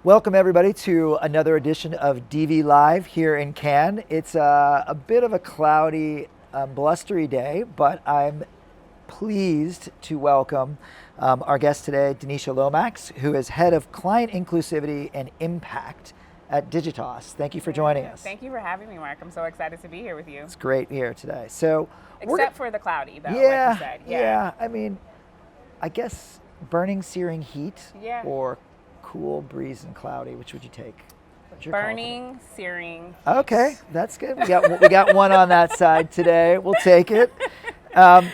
Welcome everybody to another edition of DV Live here in Cannes. It's a bit of a cloudy, blustery day, but I'm pleased to welcome our guest today, Danisha Lomax, who is head of Client Inclusivity and Impact at Digitas. Thank you for joining us. Thank you for having me, Mark. I'm so excited to be here with you. It's great here today. So, except for the cloudy, though, yeah, like you said. Yeah, I mean, I guess burning, searing heat or cool breeze and cloudy, which would you take? Burning, searing. Okay, that's good. We got one on that side today. We'll take it. I'm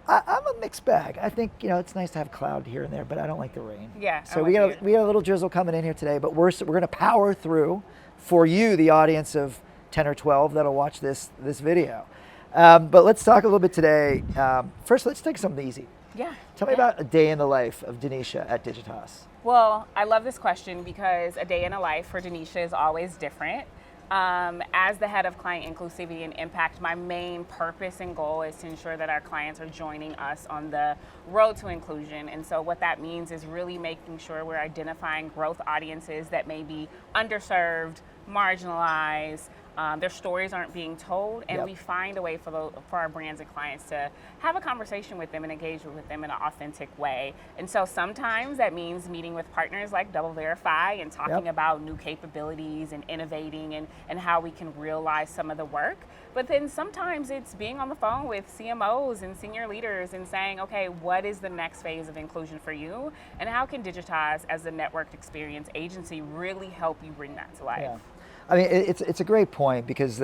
a mixed bag. I think it's nice to have cloud here and there, but I don't like the rain. Yeah. So we got a little drizzle coming in here today, but we're going to power through for you, the audience of 10 or 12 that'll watch this video. But let's talk a little bit today. First, let's take something easy. Yeah. Tell me about a day in the life of Danisha at Digitas. Well, I love this question because a day in a life for Danisha is always different. As the head of Client Inclusivity and Impact, my main purpose and goal is to ensure that our clients are joining us on the road to inclusion. And so what that means is really making sure we're identifying growth audiences that may be underserved, marginalized, their stories aren't being told, and we find a way for our brands and clients to have a conversation with them and engage with them in an authentic way. And so sometimes that means meeting with partners like Double Verify and talking about new capabilities and innovating and how we can realize some of the work. But then sometimes it's being on the phone with CMOs and senior leaders and saying, okay, what is the next phase of inclusion for you? And how can Digitas as a networked experience agency really help you bring that to life? Yeah. I mean, it's a great point because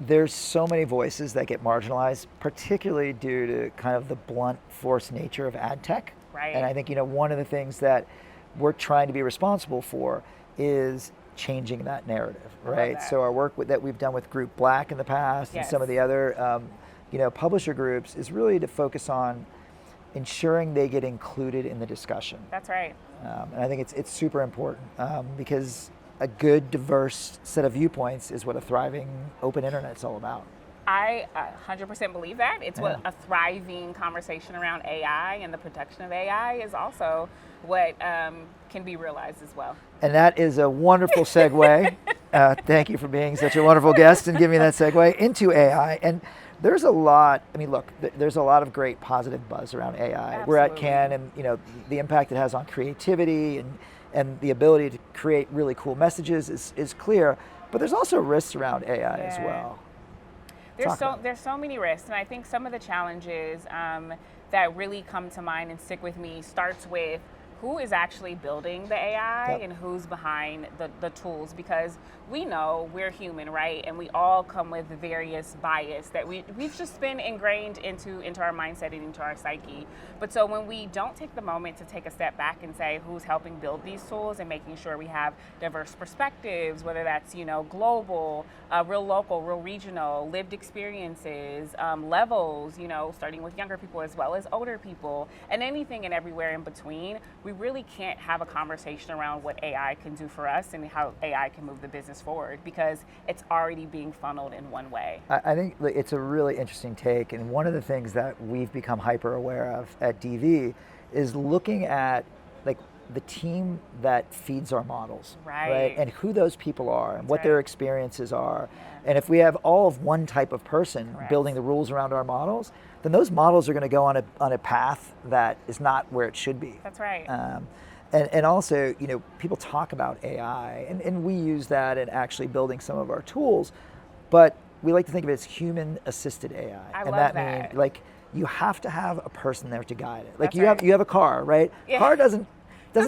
there's so many voices that get marginalized, particularly due to kind of the blunt force nature of ad tech. Right. And I think one of the things that we're trying to be responsible for is changing that narrative, right? So our work that we've done with Group Black in the past and some of the other publisher groups is really to focus on ensuring they get included in the discussion. That's right. And I think it's super important because a good, diverse set of viewpoints is what a thriving open internet's all about. I 100% believe that. It's what a thriving conversation around AI and the protection of AI is also what can be realized as well. And that is a wonderful segue. Thank you for being such a wonderful guest and giving me that segue into AI. And there's a lot, there's a lot of great positive buzz around AI. Absolutely. We're at Cannes and the impact it has on creativity and the ability to create really cool messages is clear, but there's also risks around AI as well. There's so many risks, and I think some of the challenges that really come to mind and stick with me starts with who is actually building the AI and who's behind the tools, because we know we're human, right? And we all come with various bias that we've just been ingrained into our mindset and into our psyche. But so when we don't take the moment to take a step back and say who's helping build these tools and making sure we have diverse perspectives, whether that's global, real local, real regional, lived experiences, levels, starting with younger people as well as older people, and anything and everywhere in between, we really can't have a conversation around what AI can do for us and how AI can move the business forward because it's already being funneled in one way. I think it's a really interesting take, and one of the things that we've become hyper aware of at DV is looking at the team that feeds our models, right? And who those people are and what their experiences are. And if we have all of one type of person building the rules around our models, then those models are going to go on a path that is not where it should be. That's right. And also, people talk about AI, and we use that in actually building some of our tools, but we like to think of it as human-assisted AI. I love that. Means, you have to have a person there to guide it. Like you have a car, right? Yeah. Car doesn't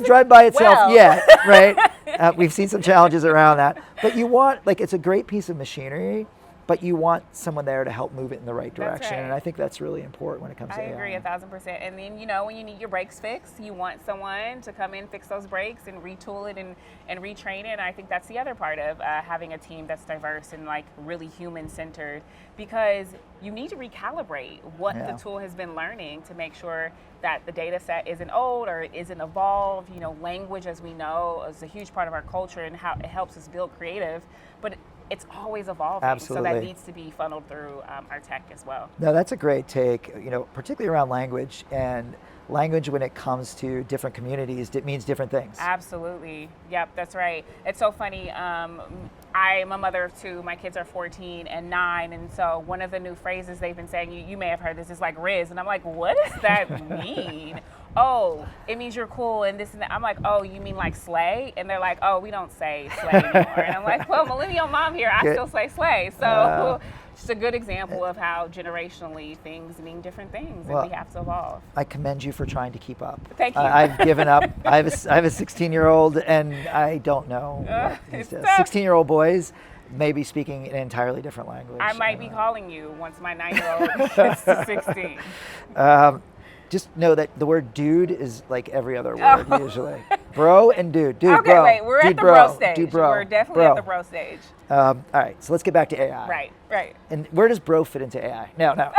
drive by itself yet, right? We've seen some challenges around that, but you want it's a great piece of machinery, but you want someone there to help move it in the right direction. And I think that's really important when it comes to AI. I agree 1,000%. And then, when you need your brakes fixed, you want someone to come in, fix those brakes and retool it and retrain it. And I think that's the other part of having a team that's diverse and really human-centered, because you need to recalibrate what the tool has been learning to make sure that the data set isn't old or it isn't evolved. Language, as we know, is a huge part of our culture and how it helps us build creative. But it's always evolving. Absolutely. So that needs to be funneled through our tech as well. No, that's a great take, particularly around language, and language when it comes to different communities, it means different things. Absolutely. Yep, that's right. It's so funny. I'm a mother of two. My kids are 14 and 9. And so one of the new phrases they've been saying, you may have heard this, is like Riz. And I'm like, what does that mean? Oh, it means you're cool and this and that. I'm like, oh, you mean like slay? And they're like, oh, we don't say slay anymore. And I'm like, well, millennial mom here, I still say slay. So it's a good example of how generationally things mean different things, and we have to evolve. I commend you for trying to keep up. Thank you. I've given up. I have a 16-year-old, and I don't know. 16-year-old boys may be speaking an entirely different language. I might be calling you once my 9-year-old gets to 16. Just know that the word dude is like every other word usually. Bro and dude. Dude, okay, bro. wait, we're dude, at the bro. bro stage. Dude, bro. We're definitely at the bro stage. All right, so let's get back to AI. Right. And where does bro fit into AI? No.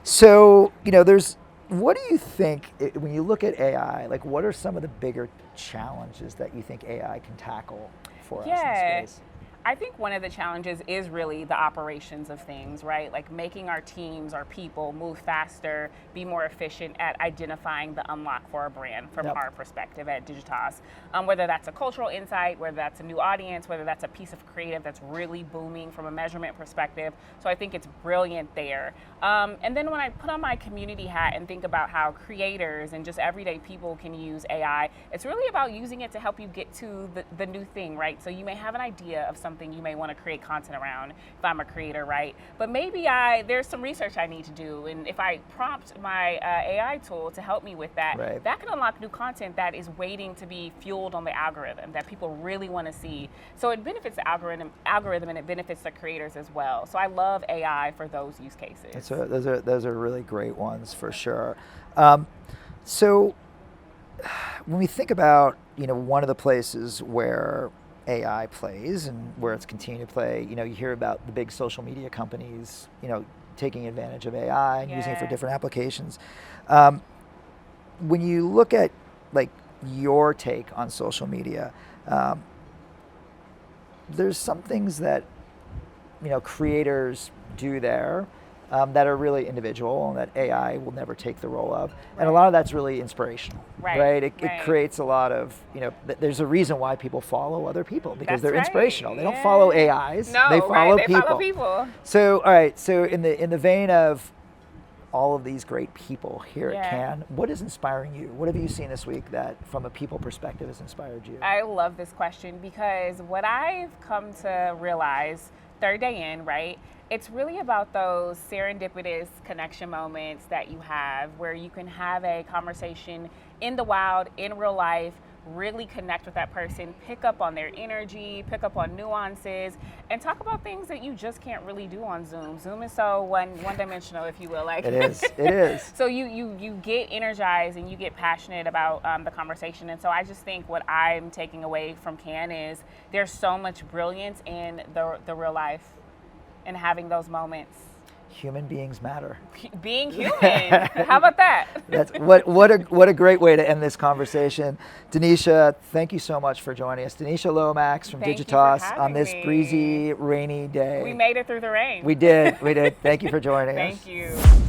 So, what do you think, when you look at AI, like what are some of the bigger challenges that you think AI can tackle for us in space? I think one of the challenges is really the operations of things, right? Like making our teams, our people move faster, be more efficient at identifying the unlock for a brand from our perspective at Digitas. Whether that's a cultural insight, whether that's a new audience, whether that's a piece of creative that's really booming from a measurement perspective. So I think it's brilliant there. And then when I put on my community hat and think about how creators and just everyday people can use AI, it's really about using it to help you get to the new thing, right? So you may have an idea of something you may want to create content around if I'm a creator, right? But maybe there's some research I need to do, and if I prompt my AI tool to help me with that, that can unlock new content that is waiting to be fueled on the algorithm that people really want to see. So it benefits the algorithm and it benefits the creators as well. So I love AI for those use cases. Those are really great ones for sure. So when we think about one of the places where AI plays and where it's continuing to play, you hear about the big social media companies, taking advantage of AI and using it for different applications. When you look at like your take on social media, there's some things that creators do there that are really individual and that AI will never take the role of. And a lot of that's really inspirational, right? It creates a lot of, there's a reason why people follow other people because they're inspirational. They don't follow AIs, they follow people. So, all right, so in the vein of all of these great people here at Cannes, what is inspiring you? What have you seen this week that from a people perspective has inspired you? I love this question because what I've come to realize, third day in, right? It's really about those serendipitous connection moments that you have where you can have a conversation in the wild, in real life, really connect with that person, pick up on their energy, pick up on nuances, and talk about things that you just can't really do on Zoom. Zoom is so one-dimensional, if you will. Like it is. So you get energized and you get passionate about the conversation. And so I just think what I'm taking away from Cannes is there's so much brilliance in the real life and having those moments. Human beings matter. Being human. How about that? That's what a great way to end this conversation. Danisha, thank you so much for joining us. Danisha Lomax from Digitas on this breezy, rainy day. We made it through the rain. We did. Thank you for joining us. Thank you.